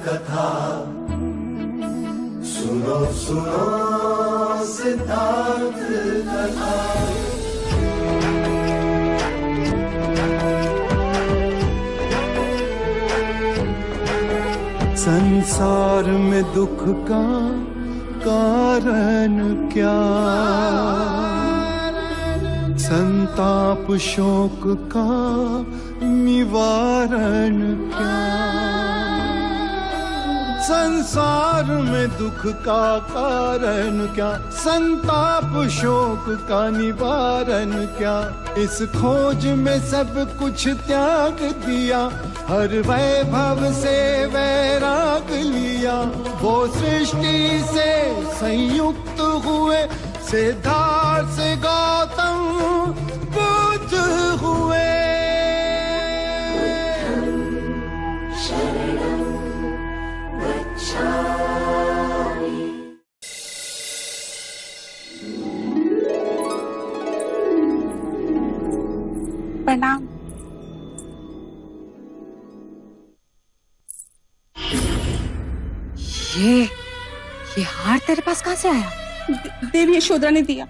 कथा, सुनो सुनो सिद्धार्थ कथा। संसार में दुख का कारण क्या, संताप शोक का निवारण क्या। संसार में दुख का कारण क्या, संताप शोक का निवारण क्या। इस खोज में सब कुछ त्याग दिया, हर वैभव से वैराग लिया। वो सृष्टि से संयुक्त हुए, सिद्धार्थ से गौतम बुद्ध हुए। प्रणाम। ये हार तेरे पास कहाँ से आया? देवी यशोधरा ने दिया।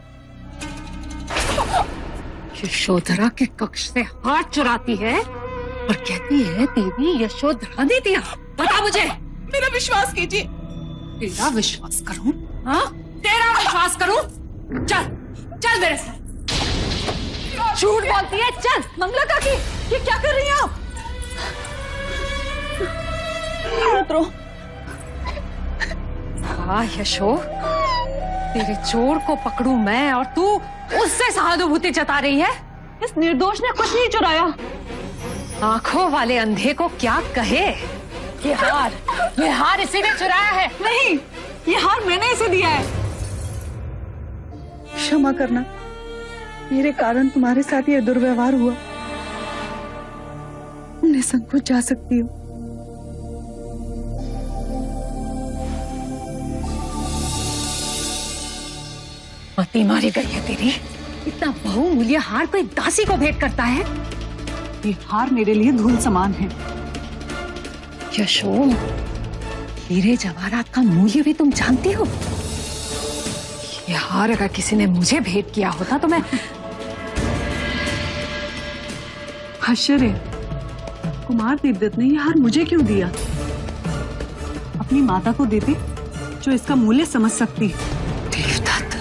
यशोधरा के कक्ष से हार चुराती है और कहती है देवी यशोधरा ने दिया। बता मुझे। मेरा विश्वास कीजिए। तेरा विश्वास करूं? हाँ, तेरा विश्वास करूं? चल चल मेरे साथ। झूठ बोलती है। चल। मंगला काकी, ये क्या कर रही हैं आप? उतरो। हाँ यशो, तेरे चोर को पकड़ूं मैं और तू उससे सहानुभूति जता रही है। इस निर्दोष ने कुछ नहीं चुराया। आंखों वाले अंधे को क्या कहे। ये हार इसी ने चुराया है। नहीं, ये हार मैंने इसे दिया है। क्षमा करना, मेरे कारण तुम्हारे साथ ये दुर्व्यवहार हुआ। निसंकोच जा सकती हो। मती मारी गई है तेरी। इतना बहुमूल्य हार कोई दासी को भेंट करता है? ये हार मेरे लिए धूल समान है। यशो, हीरे जवाहरात का मूल्य भी तुम जानती हो? ये हार अगर किसी ने मुझे भेंट किया होता तो मैं। आश्चर्य, कुमार देवदत्त ने ये हार मुझे क्यों दिया? अपनी माता को देते जो इसका मूल्य समझ सकती। देवदत्त,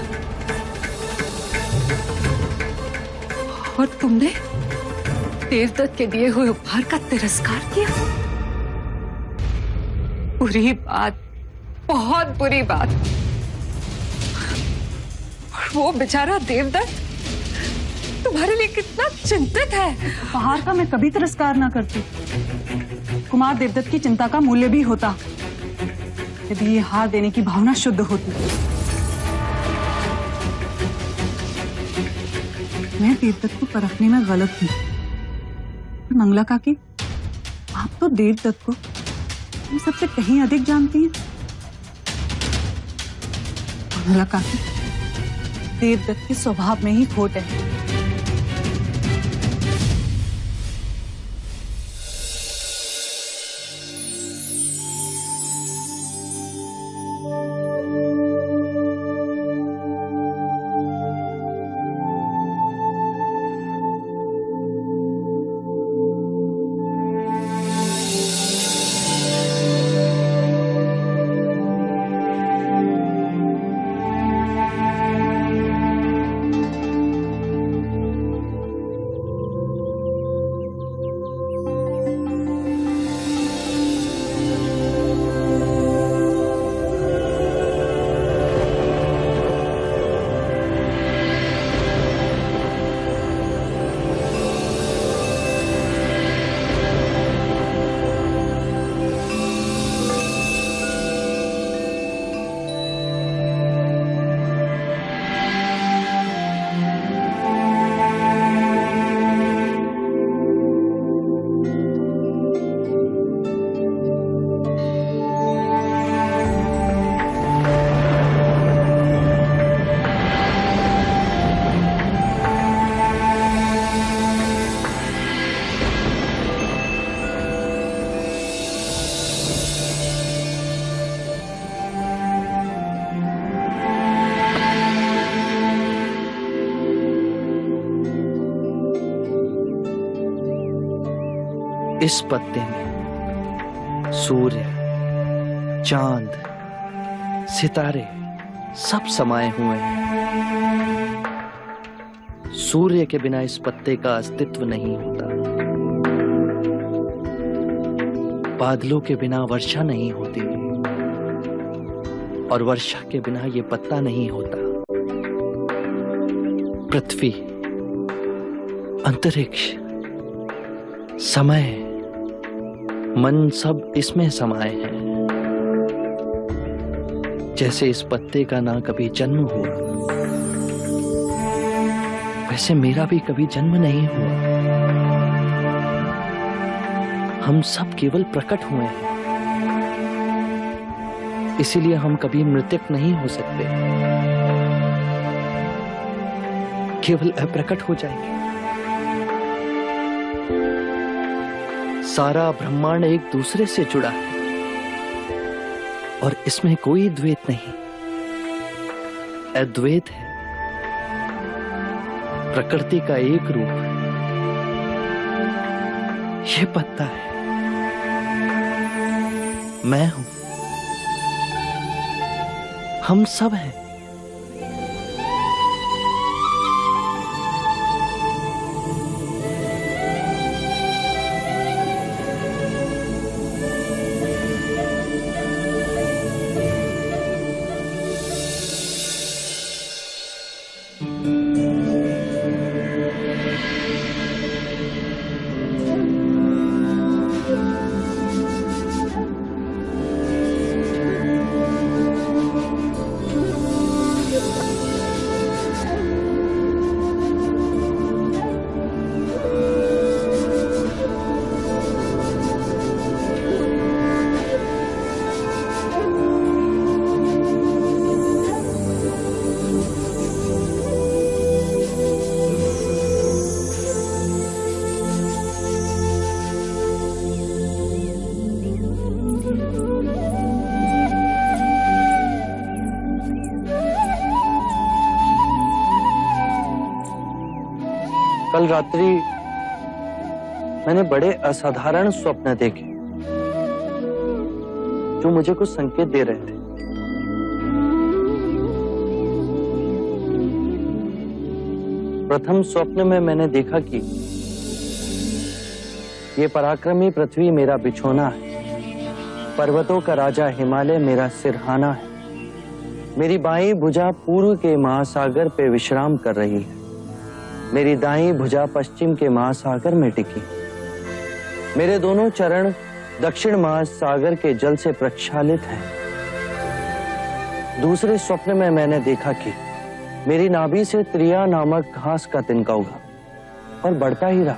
और तुमने देवदत्त के दिए हुए उपहार का तिरस्कार किया? बुरी बात, बहुत बुरी बात। और वो बेचारा देवदत्त तुम्हारे लिए कितना चिंतित है। उपहार का मैं कभी तिरस्कार ना करती। कुमार देवदत्त की चिंता का मूल्य भी होता यदि ये हार देने की भावना शुद्ध होती। मैं देवदत्त को परखने में गलत हूँ। मंगला काकी, आप तो देवदत्त को हम सबसे कहीं अधिक जानती हैं। मंगला काकी, देवदत्त के स्वभाव में ही खोट है। इस पत्ते में सूर्य, चांद, सितारे सब समाये हुए हैं। सूर्य के बिना इस पत्ते का अस्तित्व नहीं होता, बादलों के बिना वर्षा नहीं होती, और वर्षा के बिना ये पत्ता नहीं होता। पृथ्वी, अंतरिक्ष, समय, मन सब इसमें समाये हैं। जैसे इस पत्ते का ना कभी जन्म हुआ, वैसे मेरा भी कभी जन्म नहीं हुआ। हम सब केवल प्रकट हुए हैं, इसीलिए हम कभी मृतक नहीं हो सकते, केवल अप्रकट हो जाएंगे। सारा ब्रह्मांड एक दूसरे से जुड़ा है और इसमें कोई द्वैत नहीं, अद्वैत है। प्रकृति का एक रूप ये पत्ता है, मैं हूं, हम सब हैं। कल रात्रि मैंने बड़े असाधारण स्वप्न देखे जो मुझे कुछ संकेत दे रहे थे। प्रथम स्वप्न में मैंने देखा कि ये पराक्रमी पृथ्वी मेरा बिछोना है, पर्वतों का राजा हिमालय मेरा सिरहाना है, मेरी बाईं भुजा पूर्व के महासागर पे विश्राम कर रही है, मेरी दाईं भुजा पश्चिम के महासागर में टिकी, मेरे दोनों चरण दक्षिण महासागर के जल से प्रक्षालित हैं। दूसरे स्वप्न में मैंने देखा कि मेरी नाभि से त्रिया नामक घास का तिनका उगा और बढ़ता ही रहा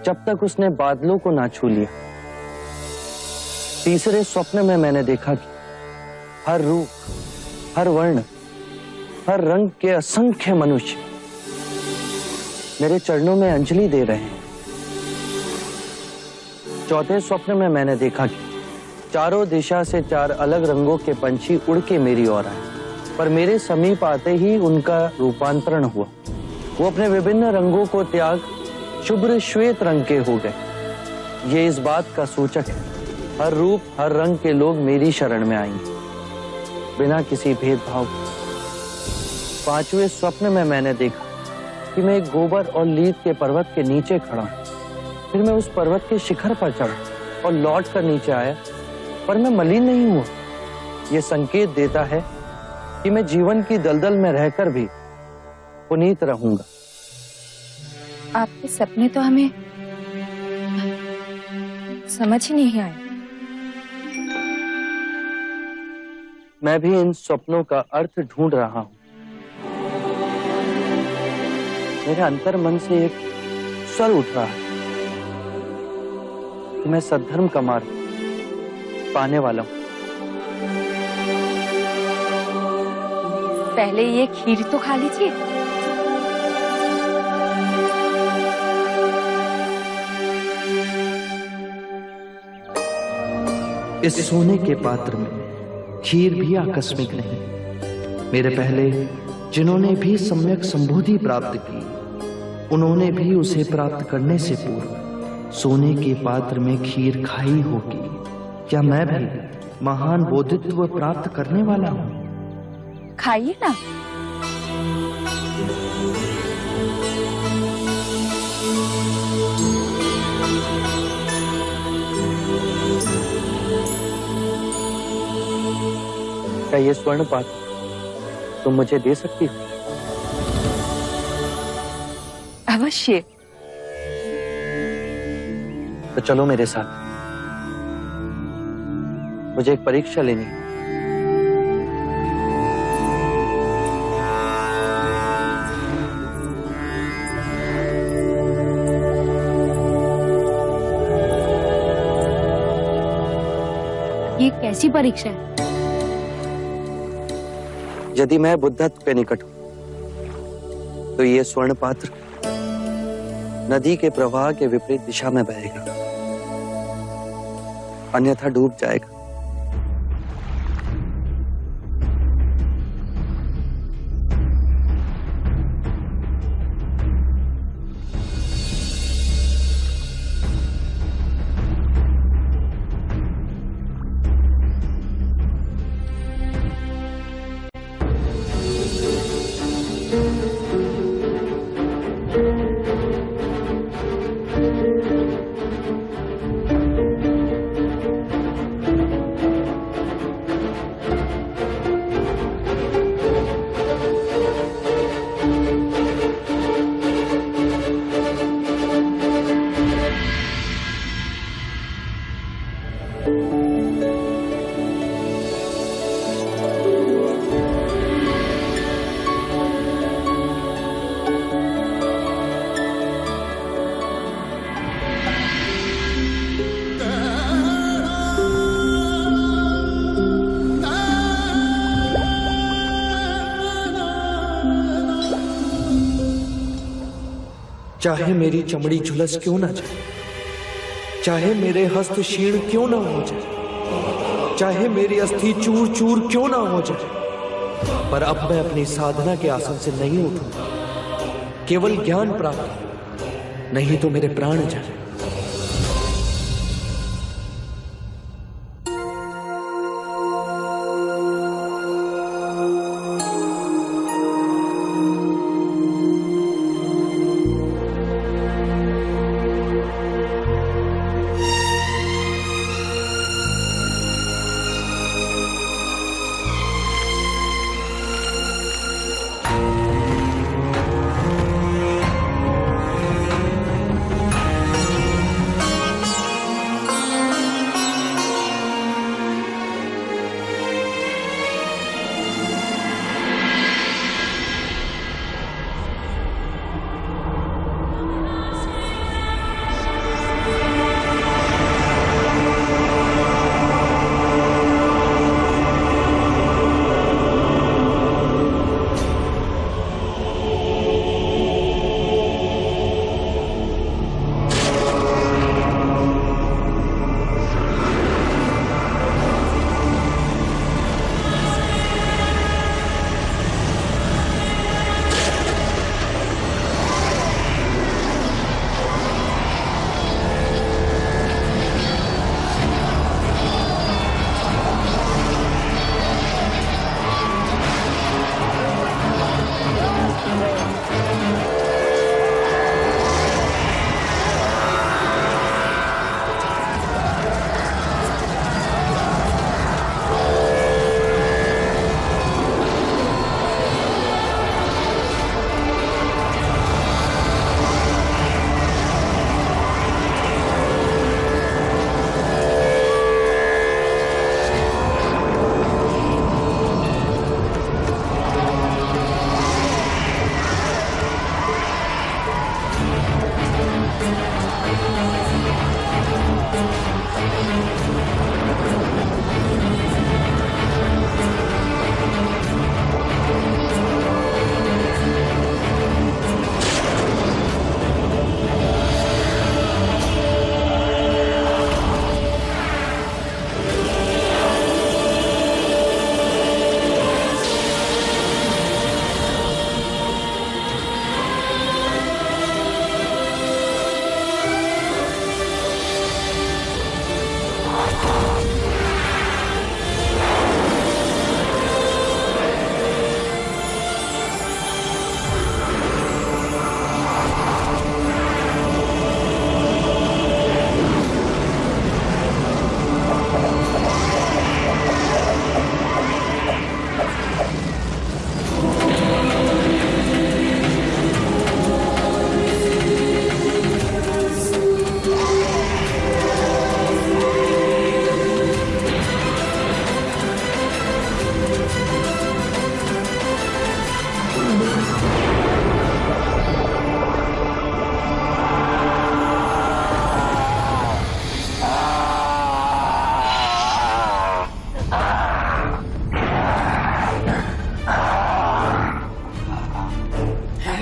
जब तक उसने बादलों को ना छू लिया। तीसरे स्वप्न में मैंने देखा कि हर रूप, हर वर्ण, हर रंग के असंख्य मनुष्य मेरे चरणों में अंजलि दे रहे हैं। चौथे स्वप्न में मैंने देखा कि चारों दिशा से चार अलग रंगों के पंछी उड़ के मेरी ओर आए, पर मेरे समीप आते ही उनका रूपांतरण हुआ। वो अपने विभिन्न रंगों को त्याग शुभ्र श्वेत रंग के हो गए। ये इस बात का सूचक है, हर रूप, हर रंग के लोग मेरी शरण में आएंगे बिना किसी भेदभाव के। पांचवें स्वप्न में मैंने देखा कि मैं एक गोबर और लीद के पर्वत के नीचे खड़ा हूं। फिर मैं उस पर्वत के शिखर पर चढ़ा और लौट कर नीचे आया, पर मैं मलिन नहीं हुआ। यह संकेत देता है कि मैं जीवन की दलदल में रहकर भी पुनीत रहूंगा। आपके सपने तो हमें समझ ही नहीं आए। मैं भी इन सपनों का अर्थ ढूंढ रहा हूं। मेरे अंतर मन से एक स्वर उठ रहा है कि मैं सद्धर्म का मार्ग पाने वाला हूं। पहले ये खीर तो खा लीजिए। इस सोने के पात्र में खीर भी आकस्मिक नहीं। मेरे पहले जिन्होंने भी सम्यक संबोधि प्राप्त की, उन्होंने भी उसे प्राप्त करने से पूर्व सोने के पात्र में खीर खाई होगी। क्या मैं भी महान बोधित्व प्राप्त करने वाला हूँ? खाइए ना। क्या ये स्वर्ण पात्र तुम मुझे दे सकती हो? अवश्य। तो चलो मेरे साथ, मुझे एक परीक्षा लेनी है। ये कैसी परीक्षा है? यदि मैं बुद्धत्व के निकट हूं तो ये स्वर्ण पात्र नदी के प्रवाह के विपरीत दिशा में बहेगा, अन्यथा डूब जाएगा। चाहे मेरी चमड़ी झुलस क्यों ना जाए, चाहे मेरे हस्त क्षीण क्यों ना हो जाए, चाहे मेरी अस्थि चूर चूर क्यों ना हो जाए, पर अब मैं अपनी साधना के आसन से नहीं उठूंगा। केवल ज्ञान प्राप्त, नहीं तो मेरे प्राण जाए।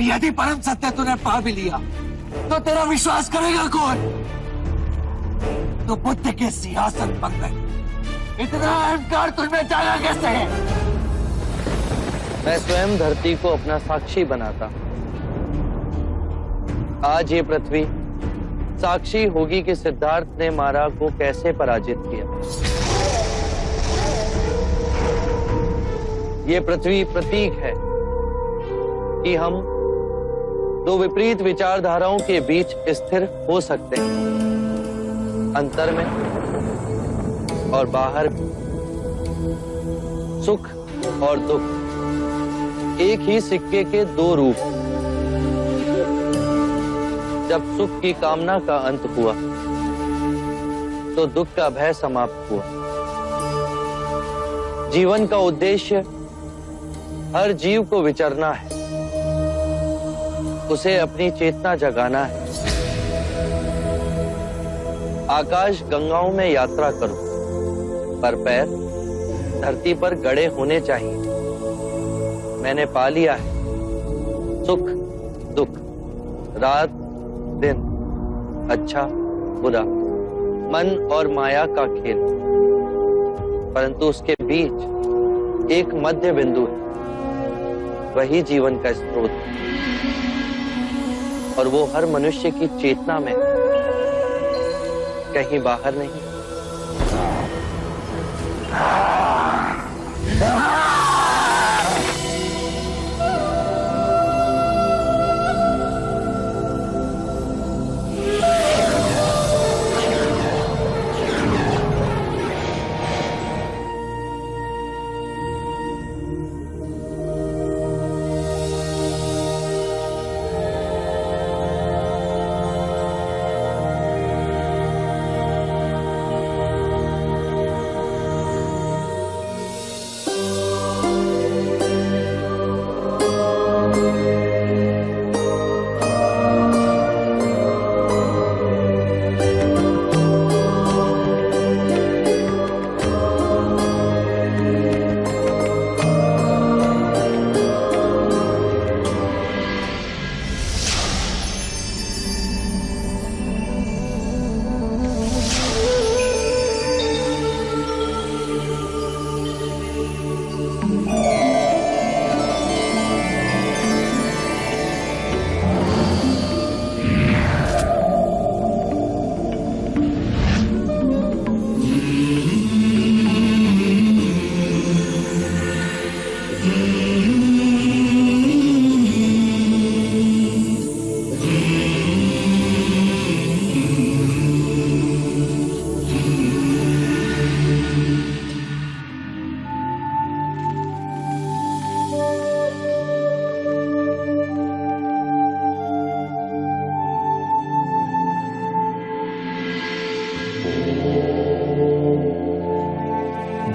यदि परम सत्य तूने पा भी लिया तो तेरा विश्वास करेगा कौन? तो बुद्ध के सिंहासन पर बैठ इतना अहंकार तुझमें जागा कैसे है? मैं स्वयं धरती को अपना साक्षी बनाता। आज ये पृथ्वी साक्षी होगी कि सिद्धार्थ ने मारा को कैसे पराजित किया। ये पृथ्वी प्रतीक है कि हम दो विपरीत विचारधाराओं के बीच स्थिर हो सकते हैं, अंतर में और बाहर में, सुख और दुख एक ही सिक्के के दो रूप। जब सुख की कामना का अंत हुआ तो दुख का भय समाप्त हुआ। जीवन का उद्देश्य हर जीव को विचरना है, उसे अपनी चेतना जगाना है। आकाश गंगाओं में यात्रा करो, पर पैर धरती पर गड़े होने चाहिए। मैंने पा लिया है सुख दुख, रात दिन, अच्छा बुरा, मन और माया का खेल, परंतु उसके बीच एक मध्य बिंदु है, वही जीवन का स्रोत है और वो हर मनुष्य की चेतना में, कहीं बाहर नहीं।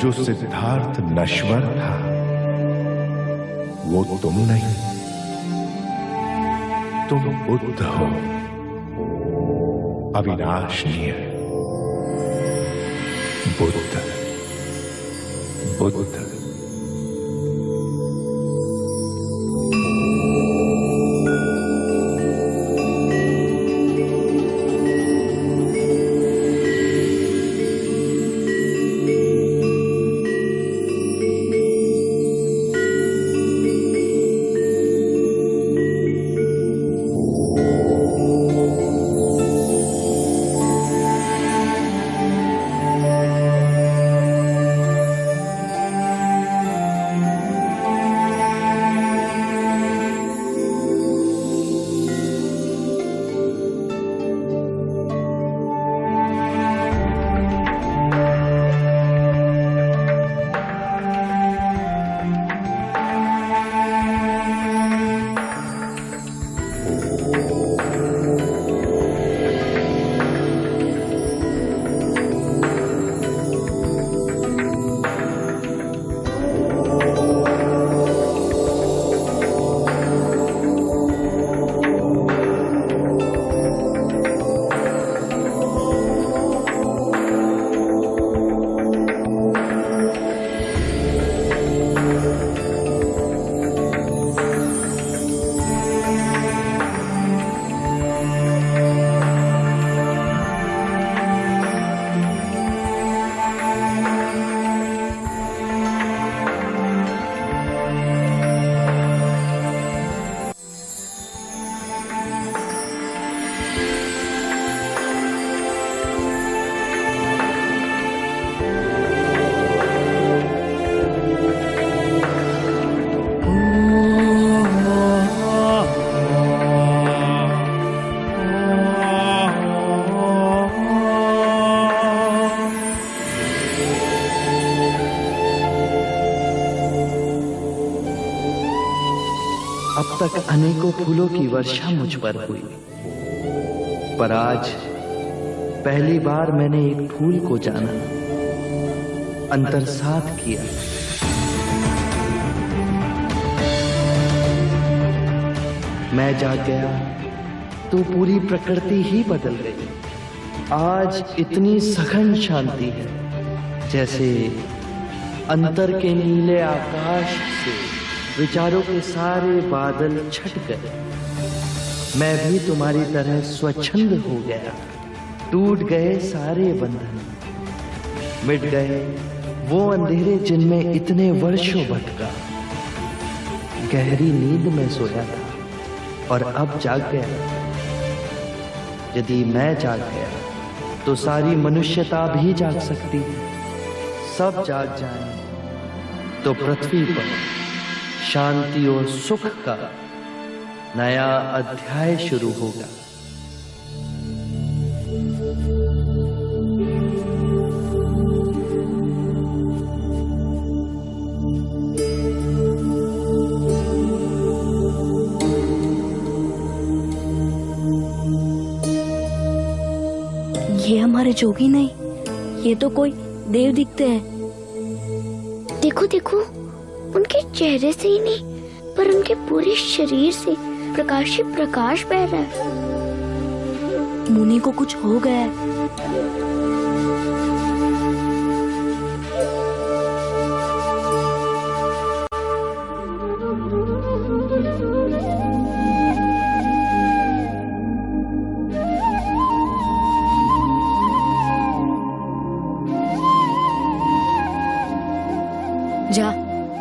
जो सिद्धार्थ नश्वर था वो तुम नहीं, तुम बुद्ध हो, अविनाशनीय बुद्ध। बुद्ध अब तक अनेकों फूलों की वर्षा मुझ पर हुई, पर आज पहली बार मैंने एक फूल को जाना, अंतर्सात किया। मैं जाग गया तो पूरी प्रकृति ही बदल गई। आज इतनी सघन शांति है, जैसे अंतर के नीले आकाश से विचारों के सारे बादल छट गए। मैं भी तुम्हारी तरह स्वच्छंद हो गया। टूट गए सारे बंधन, मिट गए वो अंधेरे जिनमें इतने वर्षों भटका। गहरी नींद में सोया था और अब जाग गया। यदि मैं जाग गया तो सारी मनुष्यता भी जाग सकती है। सब जाग जाएं तो पृथ्वी पर शांति और सुख का नया अध्याय शुरू होगा। ये हमारे जोगी नहीं, ये तो कोई देव दिखते हैं। देखो देखो, उनके चेहरे से ही नहीं पर उनके पूरे शरीर से प्रकाश ही प्रकाश बह रहा है। मुनि को कुछ हो गया है।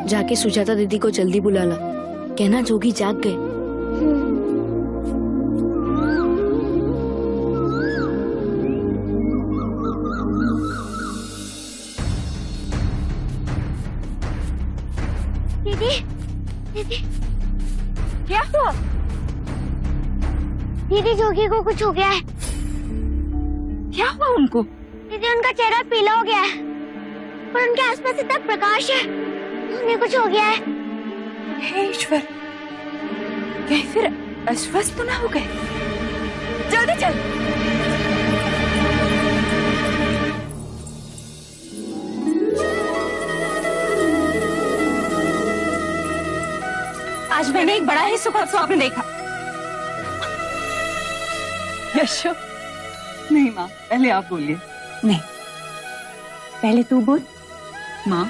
जाके सुजाता दीदी को जल्दी बुला ला, कहना जोगी जाग गए। दीदी, दीदी, क्या हुआ? दीदी जोगी को कुछ हो गया है। क्या हुआ उनको? दीदी उनका चेहरा पीला हो गया है और उनके आसपास इतना प्रकाश है, उन्हें कुछ हो गया है। हे ईश्वर, कहीं फिर अस्वस्थ तो ना हो गए? जल्दी चल। आज मैंने एक बड़ा ही सुखद स्वप्न देखा। यशो, नहीं माँ, पहले आप बोलिए। नहीं, पहले तू बोल। माँ,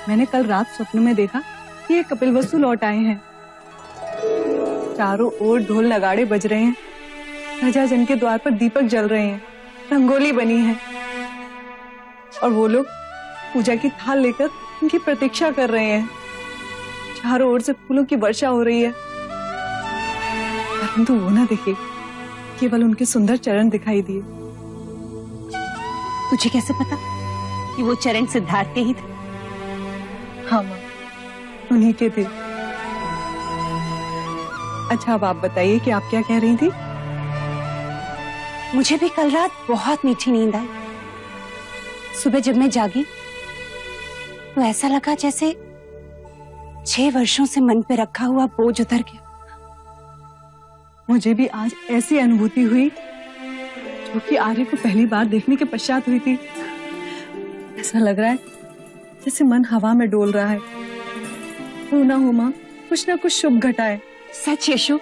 मैंने कल रात स्वप्न में देखा कि ये कपिलवस्तु लौट आए हैं। चारों ओर ढोल नगाड़े बज रहे हैं, प्रजा जन के द्वार पर दीपक जल रहे हैं, रंगोली बनी है और वो लोग पूजा की थाल लेकर उनकी प्रतीक्षा कर रहे हैं। चारों ओर से फूलों की वर्षा हो रही है, परंतु वो ना दिखे, केवल उनके सुंदर चरण दिखाई दिए। तुझे कैसे पता कि वो चरण सिद्धार्थ के ही थे? हाँ माँ, उन्हीं के थे। अच्छा, अब आप बताइए कि आप क्या कह रही थी? मुझे भी कल रात बहुत मीठी नींद आई। सुबह जब मैं जागी तो ऐसा लगा जैसे 6 वर्षों से मन पे रखा हुआ बोझ उतर गया। मुझे भी आज ऐसी अनुभूति हुई जो कि आर्य को पहली बार देखने के पश्चात हुई थी। ऐसा लग रहा है जैसे मन हवा में डोल रहा है। हो ना हो माँ, कुछ ना कुछ शुभ घटाए। सच यशु,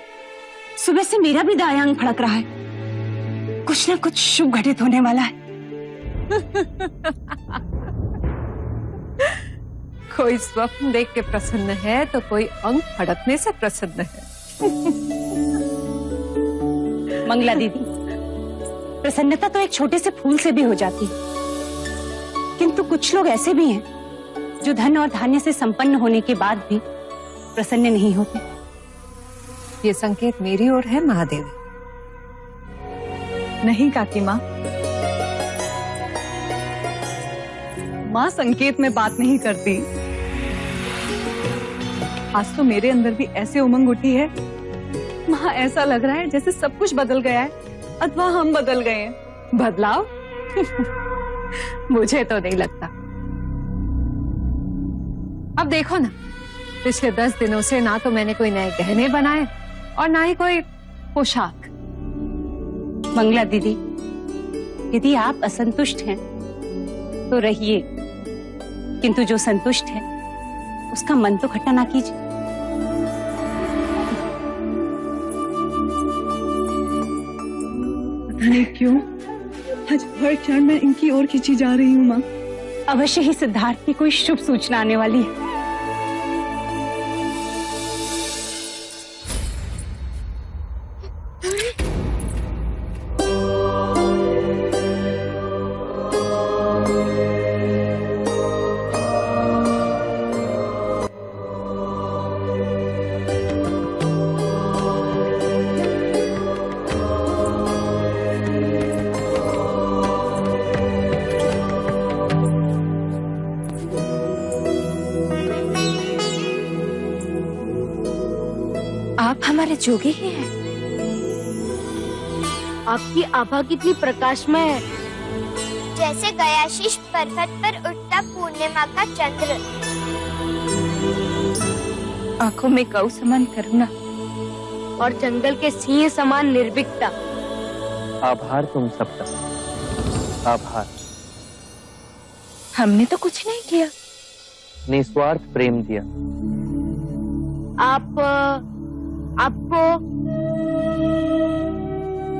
सुबह से मेरा भी दायां अंग फड़क रहा है, कुछ ना कुछ शुभ घटित होने वाला है। कोई स्वप्न देख के प्रसन्न है तो कोई अंग फड़कने से प्रसन्न है। मंगला दीदी, प्रसन्नता तो एक छोटे से फूल से भी हो जाती है, किंतु कुछ लोग ऐसे भी हैं जो धन और धान्य से संपन्न होने के बाद भी प्रसन्न नहीं होते। ये संकेत मेरी ओर है महादेव। नहीं काकी माँ, माँ संकेत में बात नहीं करती। आज तो मेरे अंदर भी ऐसे उमंग उठी है माँ, ऐसा लग रहा है जैसे सब कुछ बदल गया है अथवा हम बदल गए हैं। बदलाव? मुझे तो नहीं लगता। अब देखो ना, पिछले 10 दिनों से ना तो मैंने कोई नए गहने बनाए और ना ही कोई पोशाक। मंगला दीदी, यदि आप असंतुष्ट हैं तो रहिए, किंतु जो संतुष्ट है उसका मन तो खट्टा ना कीजिए। पता नहीं क्यों आज हर क्षण मैं इनकी ओर खींची जा रही हूँ माँ। अवश्य ही सिद्धार्थ की कोई शुभ सूचना आने वाली है। आप हमारे जोगे ही हैं। आपकी आभा कितनी प्रकाशमय है। जैसे गयाशीष पर्वत पर उठता पूर्णिमा का चंद्र। आंखों में गौ समान करुणा और जंगल के सिंह समान निर्भीकता। आभार तुम सबका, आभार। हमने तो कुछ नहीं किया। निस्वार्थ प्रेम दिया। आपको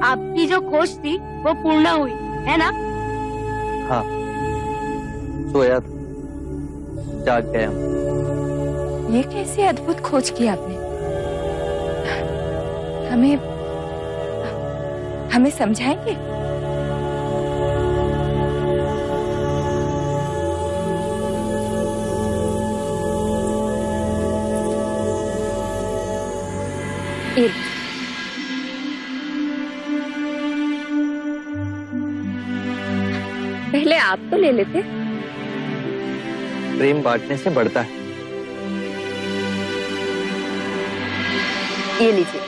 आपकी जो खोज थी वो पूर्ण हुई है ना? हाँ, सोया था, जाग गया हूँ। ये कैसी अद्भुत खोज की आपने। हमें समझाएंगे? पहले आप तो ले लेते। प्रेम बांटने से बढ़ता है। ये लीजिए।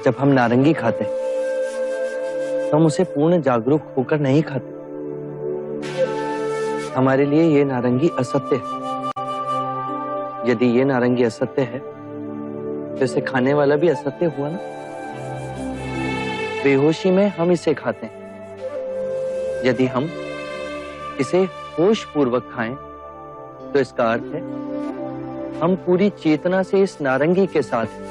जब हम नारंगी खाते तो हम उसे पूर्ण जागरूक होकर नहीं खाते। हमारे लिए ये नारंगी असत्य है। यदि ये नारंगी असत्य है तो इसे खाने वाला भी असत्य हुआ ना। बेहोशी में हम इसे खाते हैं। यदि हम इसे होश पूर्वक खाएं तो इसका अर्थ है हम पूरी चेतना से इस नारंगी के साथ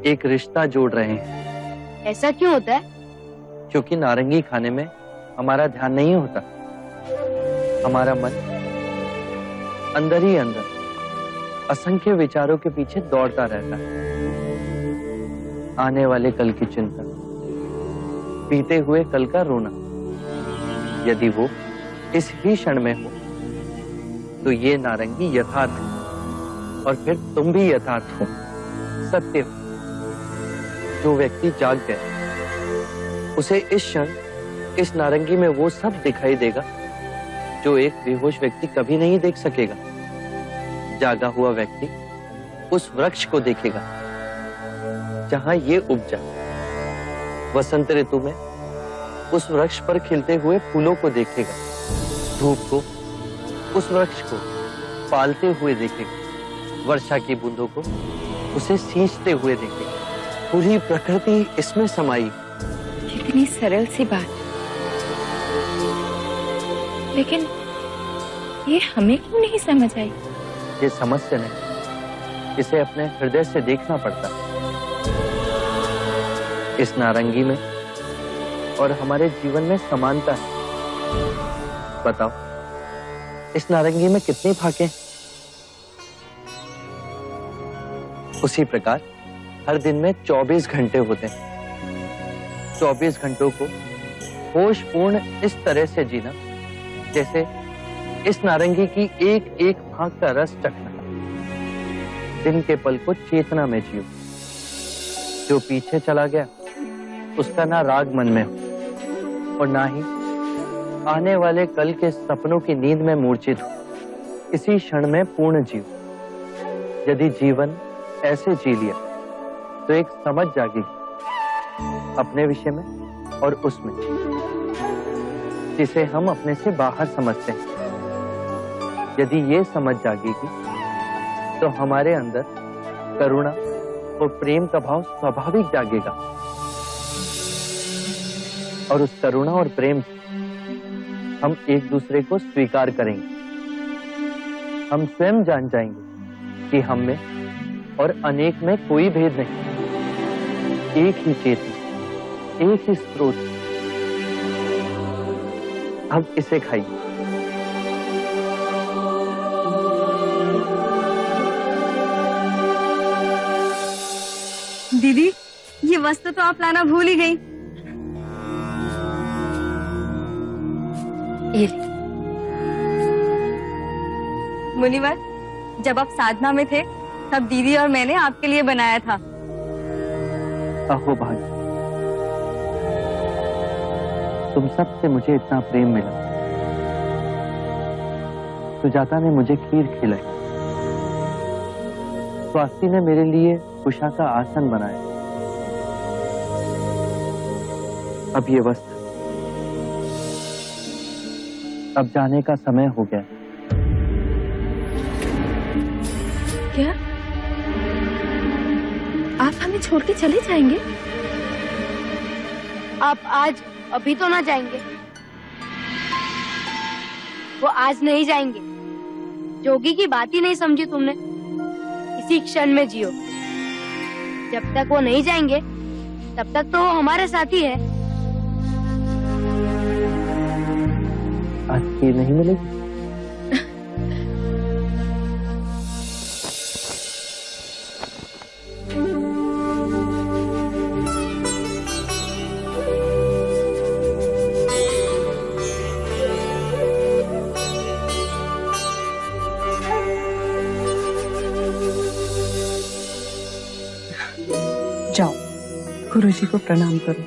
एक रिश्ता जोड़ रहे हैं। ऐसा क्यों होता है? क्योंकि नारंगी खाने में हमारा ध्यान नहीं होता। हमारा मन अंदर ही अंदर असंख्य विचारों के पीछे दौड़ता रहता है। आने वाले कल की चिंता, बीते हुए कल का रोना। यदि वो इस ही क्षण में हो तो ये नारंगी यथार्थ है और फिर तुम भी यथार्थ हो, सत्य हो। जो व्यक्ति जाग गया उसे इस क्षण इस नारंगी में वो सब दिखाई देगा जो एक बेहोश व्यक्ति कभी नहीं देख सकेगा। जागा हुआ व्यक्ति उस वृक्ष को देखेगा जहां ये उपजा। वसंत ऋतु में उस वृक्ष पर खिलते हुए फूलों को देखेगा। धूप को, उस वृक्ष को पालते हुए देखेगा। वर्षा की बूंदों को उसे सींचते हुए देखेगा। पूरी प्रकृति इसमें समाई। कितनी सरल सी बात, लेकिन ये हमें क्यों नहीं समझ आई? ये समस्या नहीं, इसे अपने हृदय से देखना पड़ता है। इस नारंगी में और हमारे जीवन में समानता है। बताओ, इस नारंगी में कितनी फाके? उसी प्रकार हर दिन में 24 घंटे होते हैं। 24 घंटों को होशपूर्ण इस तरह से जीना जैसे इस नारंगी की एक एक फांक का रस चखना। दिन के पल को चेतना में जियो। जो पीछे चला गया उसका ना राग मन में हो और ना ही आने वाले कल के सपनों की नींद में मूर्छित हूं, इसी क्षण में पूर्ण जीव। यदि जीवन ऐसे जी लिया तो एक समझ जागेगी अपने विषय में और उसमें, जिसे हम अपने से बाहर समझते हैं। यदि ये समझ जागेगी तो हमारे अंदर करुणा और प्रेम का भाव स्वाभाविक जागेगा, और उस करुणा और प्रेम से हम एक दूसरे को स्वीकार करेंगे। हम स्वयं जान जाएंगे कि हम में और अनेक में कोई भेद नहीं, एक ही चेतना, एक ही स्रोत। अब इसे खाइए। दीदी, ये वस्तु तो आप लाना भूल ही गई। ये मुनिवर, जब आप साधना में थे तब दीदी और मैंने आपके लिए बनाया था। अहो भाई, तुम सबसे मुझे इतना प्रेम मिला। सुजाता ने मुझे खीर खिलाई, स्वाति ने मेरे लिए उषा का आसन बनाया। अब ये वस्त्र, अब जाने का समय हो गया। क्या आप हमें छोड़ के चले जाएंगे? आप आज अभी तो ना जाएंगे। वो आज नहीं जाएंगे। जोगी की बात ही नहीं समझी तुमने। इसी क्षण में जियो। जब तक वो नहीं जाएंगे तब तक तो वो हमारे साथ ही है। आज खीर नहीं मिलेगी? जाओ, गुरुजी को प्रणाम करो।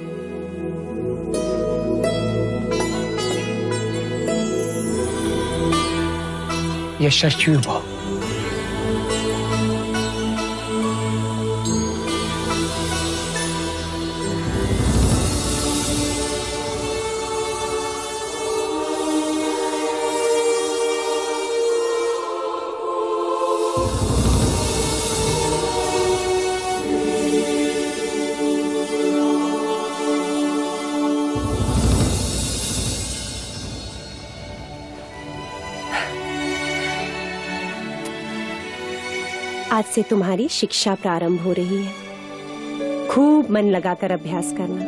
यशस्वी भव। आज से तुम्हारी शिक्षा प्रारंभ हो रही है। खूब मन लगाकर अभ्यास करना।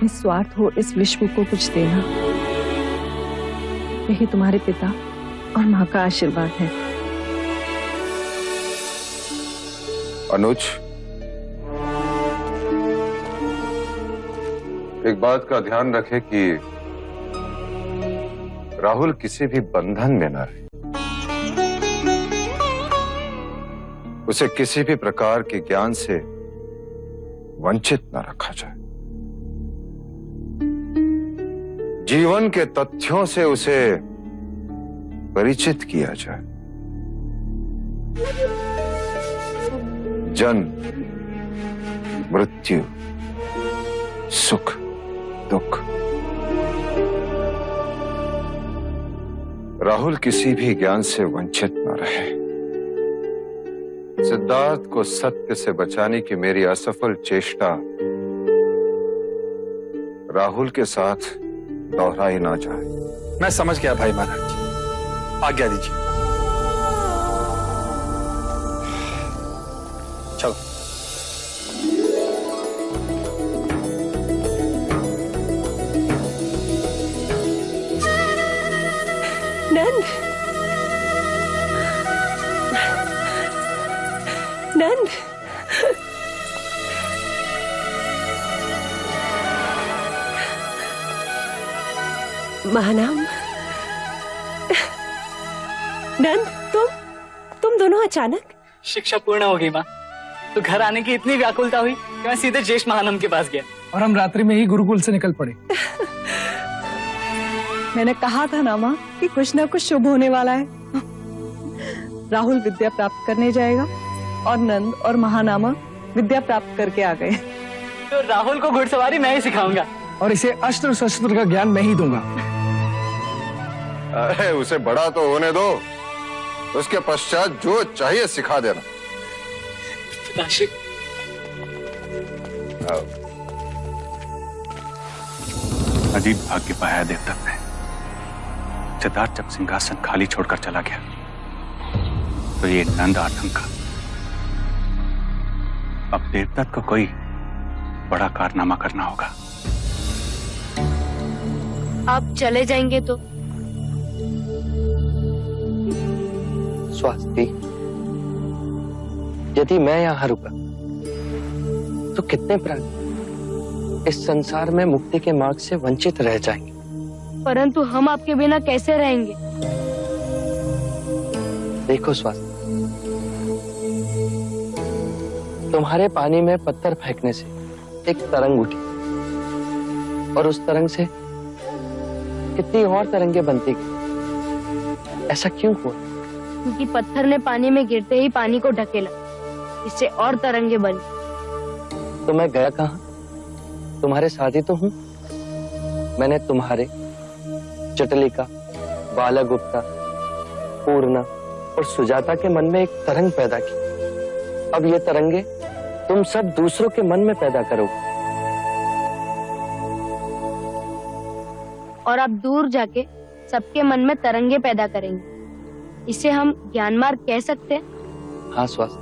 निस्वार्थ हो इस विश्व को कुछ देना, यही तुम्हारे पिता और माँ का आशीर्वाद है। अनुज, एक बात का ध्यान रखे कि राहुल किसी भी बंधन में न रहे। उसे किसी भी प्रकार के ज्ञान से वंचित न रखा जाए। जीवन के तथ्यों से उसे परिचित किया जाए। जन्म, मृत्यु, सुख, दुख, राहुल किसी भी ज्ञान से वंचित न रहे। सिद्धार्थ को सत्य से बचाने की मेरी असफल चेष्टा राहुल के साथ दोहराई ना जाए। मैं समझ गया भाई महाराज, आज्ञा दीजिए। चलो। नंद, नंद, महानाम, नंद, तुम दोनों अचानक? शिक्षा पूर्ण हो गई माँ, तो घर आने की इतनी व्याकुलता हुई कि मैं सीधे ज्येष्ठ महानम के पास गया और हम रात्रि में ही गुरुकुल से निकल पड़े। मैंने कहा था ना माँ कि कुछ ना कुछ शुभ होने वाला है। राहुल विद्या प्राप्त करने जाएगा और नंद और महानामा विद्या प्राप्त करके आ गए। तो राहुल को घुड़सवारी मैं ही सिखाऊंगा और इसे अस्त्र शस्त्र का ज्ञान मैं ही दूंगा। अरे उसे बड़ा तो होने दो, उसके पश्चात जो चाहिए सिखा देना। पिताश्री, अजीब भाग्य पाया देवदत्त ने। सिद्धार्थ जब सिंहासन खाली छोड़कर चला गया तो ये नंद आतंक, अब देवदत्त को कोई बड़ा कारनामा करना होगा। आप चले जाएंगे तो? स्वाति, यदि मैं यहां रुका तो कितने प्राणी इस संसार में मुक्ति के मार्ग से वंचित रह जाएंगे। परंतु हम आपके बिना कैसे रहेंगे? देखो स्वाति, तुम्हारे पानी में पत्थर फेंकने से एक तरंग उठी और उस तरंग से कितनी और तरंगे बनती गई। ऐसा क्यों हुआ? क्योंकि पत्थर ने पानी में गिरते ही पानी को ढकेला, इससे और तरंगे बनी। तो मैं गया कहां? तुम्हारे साथ ही तो हूं। मैंने तुम्हारे, चटलिका, बालागुप्ता, पूर्णा और सुजाता के मन में एक तरंग पैदा की। अब ये तरंगे तुम सब दूसरों के मन में पैदा करोगे। और आप दूर जाके सबके मन में तरंगे पैदा करेंगे। इसे हम ज्ञान मार्ग कह सकते हैं। हाँ स्वास्थ्य,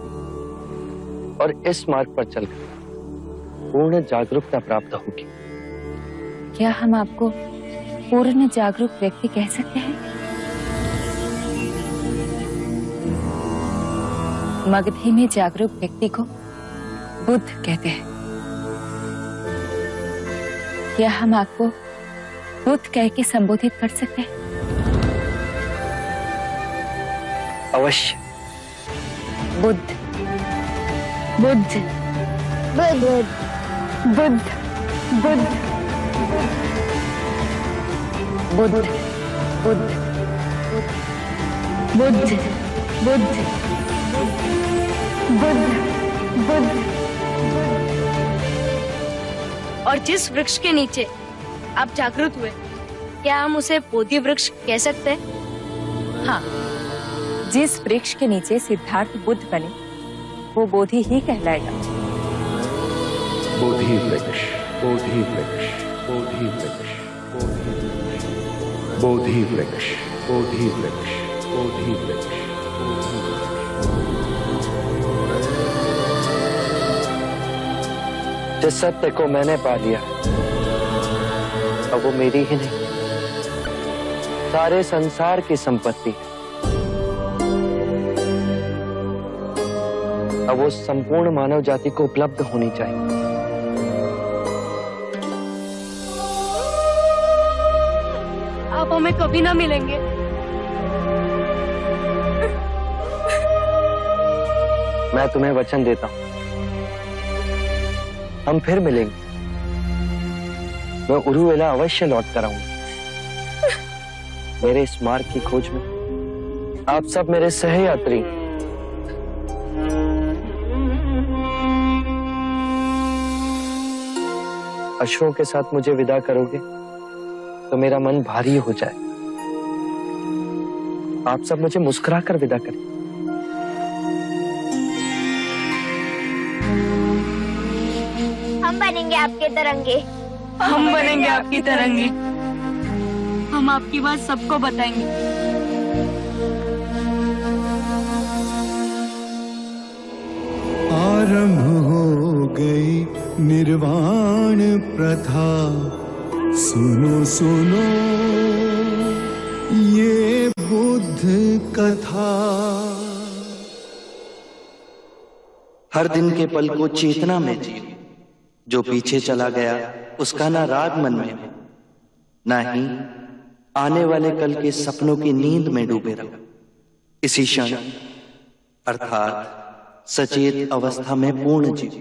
और इस मार्ग पर चलकर पूर्ण जागरूकता प्राप्त होगी। क्या हम आपको पूर्ण जागरूक व्यक्ति कह सकते हैं? मगधी में जागरूक व्यक्ति को बुद्ध कहते हैं। क्या हम आपको बुद्ध कह के संबोधित कर सकते हैं? अवश्य। बुद्ध, बुद्ध, बुद्ध, बुद्ध, बुद्ध, बुद्ध, बुद्ध, बुद्ध, बुद्ध, बुद्ध, बुद्ध। और जिस वृक्ष के नीचे आप जागृत हुए, क्या हम उसे बोधि वृक्ष कह सकते हैं? हाँ, जिस वृक्ष के नीचे सिद्धार्थ बुद्ध बने वो बोधि ही कहलाएगा। बोधि वृक्ष, बोधि वृक्ष, बोधि वृक्ष, बोधि वृक्ष, बोधि वृक्ष, बोधि वृक्ष। जिस सत्य को मैंने पा लिया अब वो मेरी ही नहीं, सारे संसार की संपत्ति है। अब वो संपूर्ण मानव जाति को उपलब्ध होनी चाहिए। आप हमें कभी ना मिलेंगे। मैं तुम्हें वचन देता हूं, हम फिर मिलेंगे। मैं उरुवेला अवश्य लौट कर आऊंगा। मेरे इस मार्ग की खोज में आप सब मेरे सहयात्री। अश्रों के साथ मुझे विदा करोगे तो मेरा मन भारी हो जाए। आप सब मुझे मुस्कुराकर विदा करें। हम बनेंगे आपके तरंगे। हम बनेंगे आपकी तरंगे। हम आपकी बात सबको बताएंगे। आरंभ हो गई निर्वाण प्रथा, सुनो सुनो ये बुद्ध कथा। हर दिन के पल को चेतना में जियो। जो पीछे चला गया उसका ना राग मन में हो, ना ही आने वाले कल के सपनों की नींद में डूबे रहो। इसी क्षण अर्थात सचेत अवस्था में पूर्ण जीव